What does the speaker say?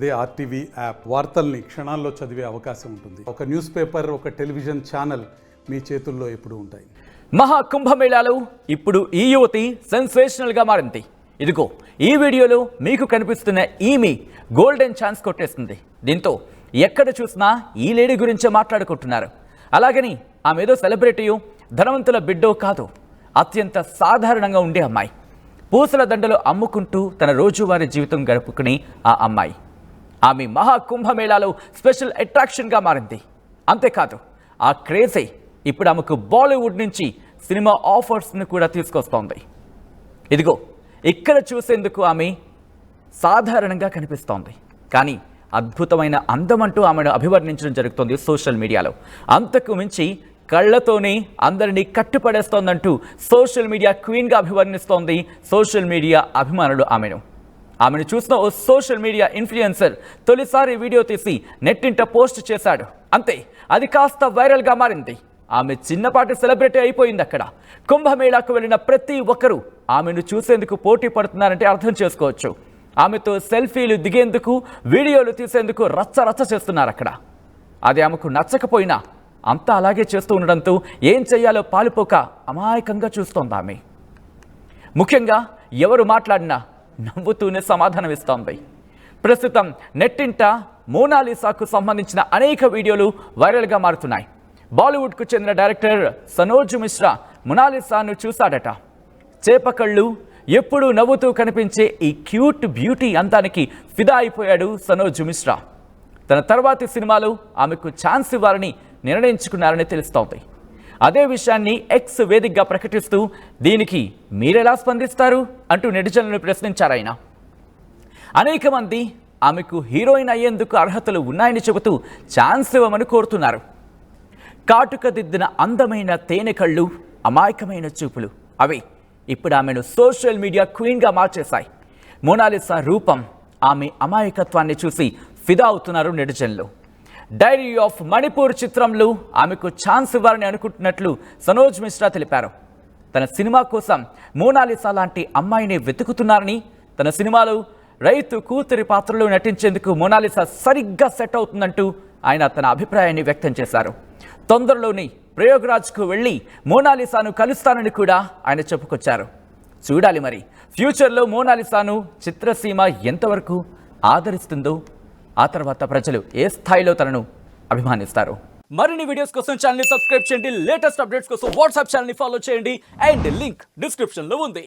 అదే RTV app వార్తల్ని క్షణాల్లో చదివే అవకాశం ఉంటుంది. ఒక న్యూస్ పేపర్, ఒక టెలివిజన్ ఛానల్ మీ చేతుల్లో ఎప్పుడూ ఉంటాయి. మహా కుంభమేళాలో ఇప్పుడు ఈ యువతి సెన్సేషనల్గా మారింది. ఇదిగో ఈ వీడియోలో మీకు కనిపిస్తున్న ఈమె గోల్డెన్ ఛాన్స్ కొట్టేస్తుంది. దీంతో ఎక్కడ చూసినా ఈ లేడీ గురించే మాట్లాడుకుంటున్నారు. అలాగని ఆమె ఏదో సెలబ్రిటీయో ధనవంతుల బిడ్డో కాదు, అత్యంత సాధారణంగా ఉండే అమ్మాయి. పూసల దండలు అమ్ముకుంటూ తన రోజువారీ జీవితం గడుపుకుని ఆ అమ్మాయి ఆమె మహా కుంభమేళాలో స్పెషల్ అట్రాక్షన్గా మారింది. అంతేకాదు, ఆ క్రేజే ఇప్పుడు ఆమెకు బాలీవుడ్ నుంచి సినిమా ఆఫర్స్ను కూడా తీసుకొస్తోంది. ఇదిగో ఇక్కడ చూసేందుకు ఆమె సాధారణంగా కనిపిస్తోంది, కానీ అద్భుతమైన అందమంటూ ఆమెను అభివర్ణించడం జరుగుతోంది సోషల్ మీడియాలో. అంతకు మించి కళ్ళతోనే అందరినీ కట్టుపడేస్తోందంటూ సోషల్ మీడియా క్వీన్గా అభివర్ణిస్తోంది సోషల్ మీడియా అభిమానులు ఆమెను చూసిన ఓ సోషల్ మీడియా ఇన్ఫ్లుయెన్సర్ తొలిసారి వీడియో తీసి నెట్టింట పోస్ట్ చేశాడు. అంతే, అది కాస్త వైరల్గా మారింది. ఆమె చిన్నపాటి సెలబ్రిటీ అయిపోయింది. అక్కడ కుంభమేళాకు వెళ్ళిన ప్రతి ఒక్కరూ ఆమెను చూసేందుకు పోటీ పడుతున్నారంటే అర్థం చేసుకోవచ్చు. ఆమెతో సెల్ఫీలు దిగేందుకు, వీడియోలు తీసేందుకు రచ్చ చేస్తున్నారు అక్కడ. అది ఆమెకు నచ్చకపోయినా అంతా అలాగే చేస్తూ ఉండడంతో ఏం చెయ్యాలో పాలుపోక అమాయకంగా చూస్తోంది ఆమె. ముఖ్యంగా ఎవరు మాట్లాడినా నవ్వుతూనే సమాధానం ఇస్తోంది. ప్రస్తుతం నెట్టింట మోనాలిసాకు సంబంధించిన అనేక వీడియోలు వైరల్గా మారుతున్నాయి. బాలీవుడ్కు చెందిన డైరెక్టర్ సనోజ్ మిశ్రా మోనాలిసాను చూశాడట. చేపకళ్ళు, ఎప్పుడూ నవ్వుతూ కనిపించే ఈ క్యూట్ బ్యూటీ అందానికి ఫిదా అయిపోయాడు సనోజ్ మిశ్రా. తన తర్వాతి సినిమాలో ఆమెకు ఛాన్స్ ఇవ్వాలని నిర్ణయించుకున్నారని తెలుస్తోంది. అదే విషయాన్ని ఎక్స్ వేదికగా ప్రకటిస్తూ దీనికి మీరెలా స్పందిస్తారు అంటూ నెటిజన్లను ప్రశ్నించారాయన. అనేక మంది ఆమెకు హీరోయిన్ అయ్యేందుకు అర్హతలు ఉన్నాయని చెబుతూ ఛాన్స్ ఇవ్వమని కోరుతున్నారు. కాటుక దిద్దిన అందమైన తేనె కళ్ళు, అమాయకమైన చూపులు, అవి ఇప్పుడు ఆమెను సోషల్ మీడియా క్వీన్గా మార్చేశాయి. మోనాలిసా రూపం, ఆమె అమాయకత్వాన్ని చూసి ఫిదా అవుతున్నారు నెటిజన్లు. డైరీ ఆఫ్ మణిపూర్ చిత్రంలో ఆమెకు ఛాన్స్ ఇవ్వాలని అనుకుంటున్నట్లు సనోజ్ మిశ్రా తెలిపారు. తన సినిమా కోసం మోనాలిసా లాంటి అమ్మాయిని వెతుకుతున్నారని, తన సినిమాలో రైతు కూతురి పాత్రలో నటించేందుకు మోనాలిసా సరిగ్గా సెట్ అవుతుందంటూ ఆయన తన అభిప్రాయాన్ని వ్యక్తం చేశారు. తొందరలోని ప్రయోగరాజ్కు వెళ్ళి మోనాలిసాను కలుస్తానని కూడా ఆయన చెప్పుకొచ్చారు. చూడాలి మరి ఫ్యూచర్లో మోనాలిసాను చిత్రసీమ ఎంతవరకు ఆదరిస్తుందో, ఆ తర్వాత ప్రజలు ఏ స్థాయిలో తనను అభిమానిస్తారు. మరిన్ని వీడియోస్ కోసం ఛానల్ ని సబ్స్క్రైబ్ చేయండి. లేటెస్ట్ అప్డేట్స్ కోసం వాట్సాప్ ఛానల్ ని ఫాలో చేయండి. అండ్ లింక్ డిస్క్రిప్షన్ లో ఉంది.